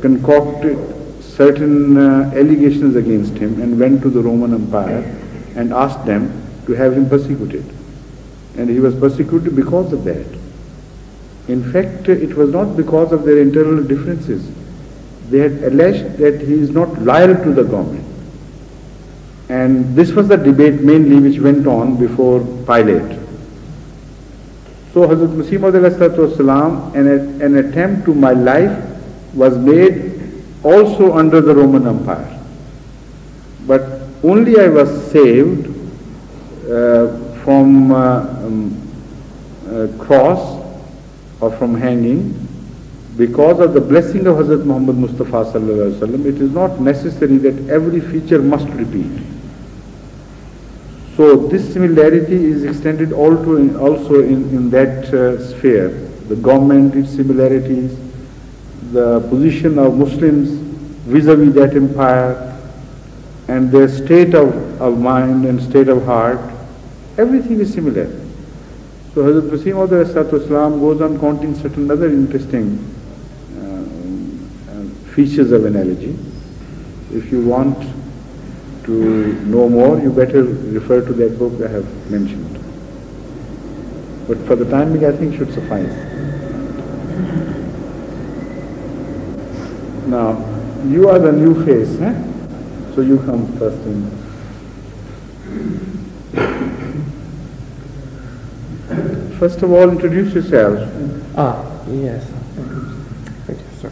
concocted certain allegations against him and went to the Roman Empire and asked them to have him persecuted. And he was persecuted because of that. In fact, it was not because of their internal differences. They had alleged that he is not loyal to the government. And this was the debate mainly which went on before Pilate. So Hazrat Masih Maud an attempt to my life was made also under the Roman Empire. But only I was saved from cross or from hanging because of the blessing of Hazrat Muhammad Mustafa sallallahu alaihi wasallam. It is not necessary that every feature must repeat. So this similarity is extended also in that sphere. The government, its similarities, the position of Muslims vis-a-vis that empire, and their state of mind and state of heart, everything is similar. So Hazrat Masih Maud goes on counting certain other interesting features of analogy. If you want to know more, you better refer to that book I have mentioned. But for the time being, I think should suffice. Now, you are the new face, eh? So you come first in. First of all, introduce yourself. Yes. Thank you, sir.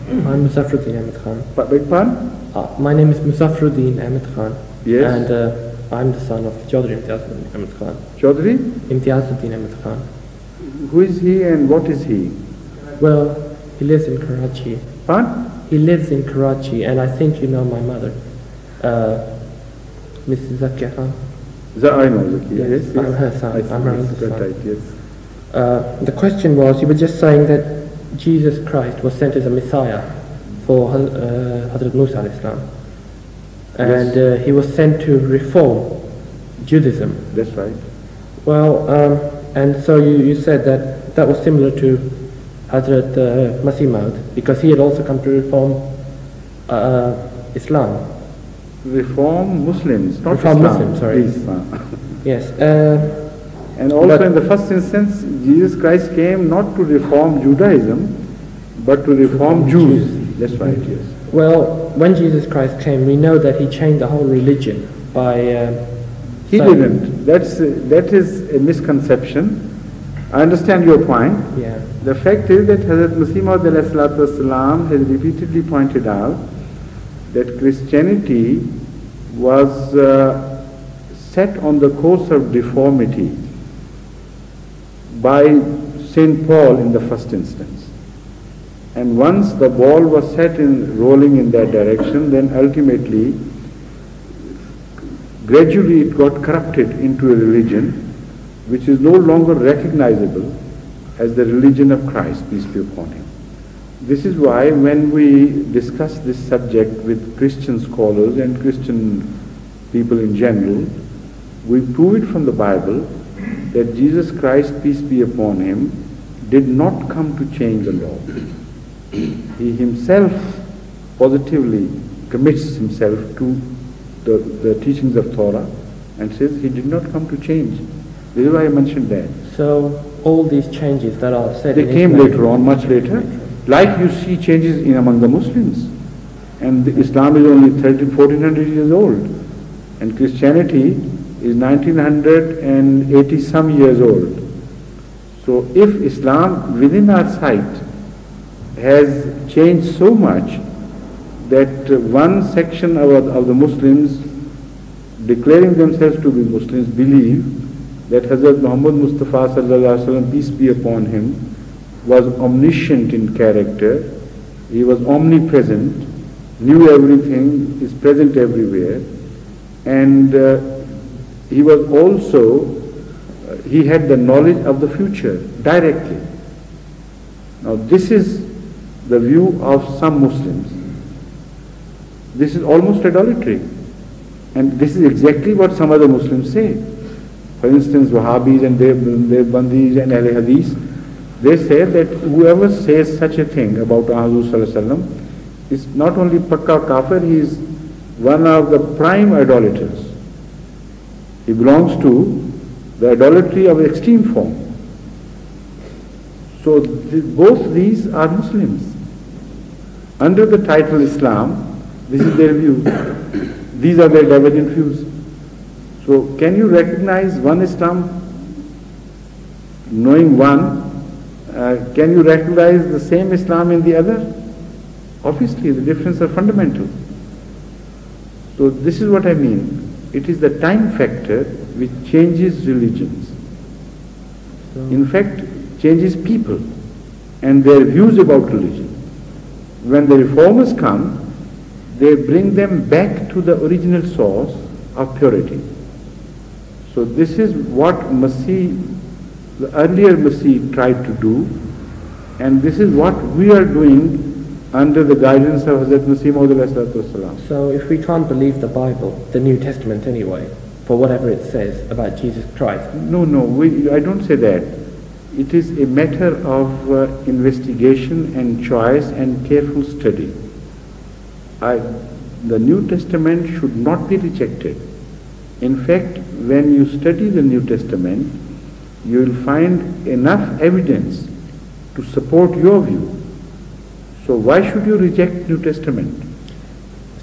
I'm Muzaffruddin Ahmed Khan. Beg pardon? My name is Muzaffruddin Ahmed Khan. Yes. And I'm the son of Chaudhry Imtiazuddin Ahmed Khan. Chaudhry? Imtiazuddin Ahmed Khan. Who is he and what is he? Well, he lives in Karachi. Pardon? He lives in Karachi, and I think you know my mother, Mrs. Zakia Khan. I know Zakia, yes. I'm her son. I'm her eldest son. Right, yes. The question was, you were just saying that Jesus Christ was sent as a Messiah for Hazrat Musa alayhi salam. And Yes. he was sent to reform Judaism. That's right. Well, and so you said that was similar to Hazrat Masih Maud, because he had also come to reform Islam. Reform Muslims, not Reform Islam. Muslims, sorry. Please. Yes. And also in the first instance, Jesus Christ came not to reform Judaism, but to reform Jews. That's right, yes. Well, when Jesus Christ came, we know that he changed the whole religion by... He didn't. That is a misconception. I understand your point. Yeah. The fact is that Hazrat Masih Maud has repeatedly pointed out that Christianity was set on the course of deformity by St. Paul in the first instance. And once the ball was set in rolling in that direction, then ultimately, gradually it got corrupted into a religion which is no longer recognizable as the religion of Christ, peace be upon him. This is why when we discuss this subject with Christian scholars and Christian people in general, we prove it from the Bible that Jesus Christ, peace be upon him, did not come to change the law. He himself positively commits himself to the teachings of Torah and says he did not come to change. This is why I mentioned that. So all these changes that are said They in came Islam, later on, much later. Like you see changes in among the Muslims. And Islam is only 1400 years old. And Christianity is 1980 some years old. So if Islam within our sight has changed so much that one section of the Muslims declaring themselves to be Muslims believe that Hazrat Muhammad Mustafa sallallahu alaihi wasallam, peace be upon him, was omniscient in character, he was omnipresent, knew everything, is present everywhere, and he was also, he had the knowledge of the future directly. Now this is the view of some Muslims. This is almost idolatry. And this is exactly what some other Muslims say. For instance, Wahhabis and Devbandis and Ahl Hadith They say that whoever says such a thing about Hazrat Sallallahu Alaihi Wasallam is not only Pakka Kafir, he is one of the prime idolaters. He belongs to the idolatry of extreme form. So both these are Muslims. Under the title Islam, this is their view. These are their divergent views. So can you recognize one Islam? Knowing one, can you recognize the same Islam in the other? Obviously, the differences are fundamental. So this is what I mean. It is the time factor which changes religions. In fact, changes people and their views about religion. When the reformers come, they bring them back to the original source of purity. So this is what Masih, the earlier Masih, tried to do, and this is what we are doing under the guidance of Hazrat Masih Maud alayhi salatu wasalam. So if we can't believe the Bible, the New Testament anyway, for whatever it says about Jesus Christ? No, I don't say that. It is a matter of investigation and choice and careful study. The New Testament should not be rejected. In fact, when you study the New Testament, you will find enough evidence to support your view. So why should you reject New Testament?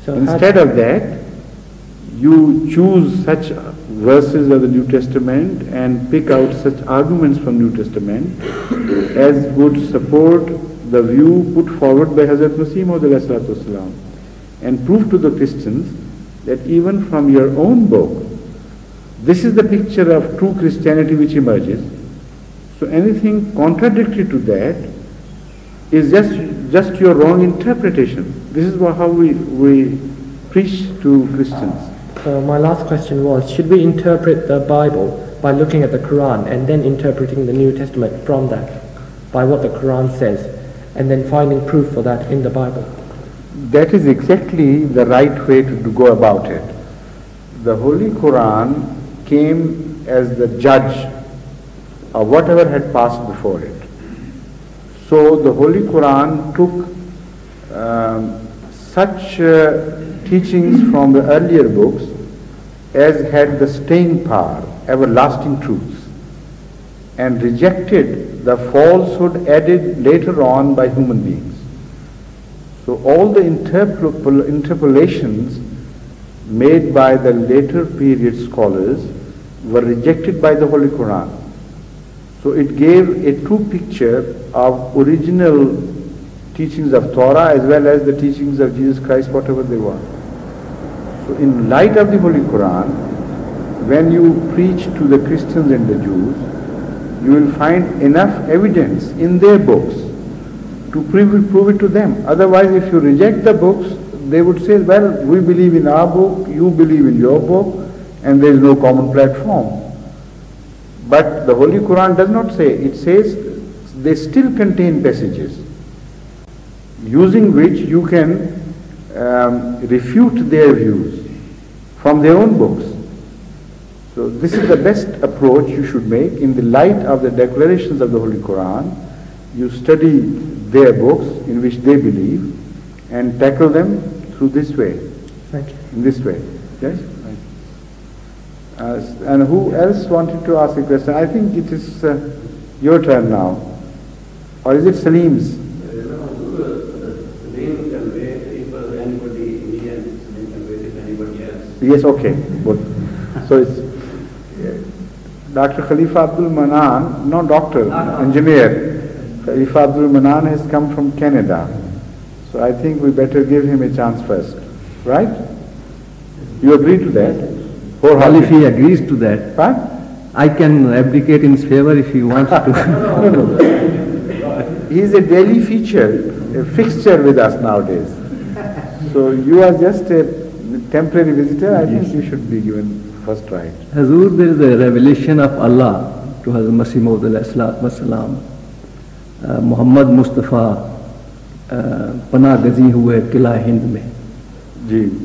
So instead of that, you choose such verses of the New Testament and pick out such arguments from New Testament as would support the view put forward by Hazrat Masih Maud alayhi salatu wasalam, and prove to the Christians that even from your own book, this is the picture of true Christianity which emerges. So anything contradictory to that is just your wrong interpretation. This is how we preach to Christians. So my last question was, should we interpret the Bible by looking at the Quran and then interpreting the New Testament from that, by what the Quran says, and then finding proof for that in the Bible? That is exactly the right way to go about it. The Holy Quran came as the judge of whatever had passed before it. So the Holy Quran took such teachings from the earlier books as had the staying power, everlasting truths, and rejected the falsehood added later on by human beings. So all the interpolations made by the later period scholars were rejected by the Holy Quran. So it gave a true picture of original teachings of Torah as well as the teachings of Jesus Christ, whatever they were. So in light of the Holy Quran, when you preach to the Christians and the Jews, you will find enough evidence in their books to prove it to them. Otherwise, if you reject the books, they would say, well, we believe in our book, you believe in your book, and there is no common platform. But the Holy Quran does not say. It says they still contain passages using which you can refute their views from their own books. So this is the best approach you should make. In the light of the declarations of the Holy Quran, you study their books in which they believe and tackle them through this way. Thank you. In this way. Yes? And who else wanted to ask a question? I think it is your turn now. Or is it Salim's? Yes, okay. Good. So it's Dr. Khalifa Abdul Manan, no doctor, engineer. Khalifa Abdul Manan has come from Canada. So I think we better give him a chance first. Right? You agree to that? Well, if he agrees to that, huh? I can abdicate in his favor if he wants to. No. He is a daily feature, a fixture with us nowadays. So you are just a temporary visitor. I think you should be given first right. Hazur, there is a revelation of Allah to Hazrat Masih Maud alayhi salatu wasalam. Muhammad Mustafa Panah Gazi hue Qila Hind mein.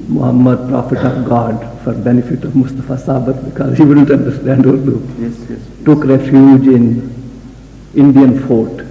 Muhammad, Prophet of God, for benefit of Mustafa Sabat, because he wouldn't understand Urdu, yes. took refuge in Indian fort.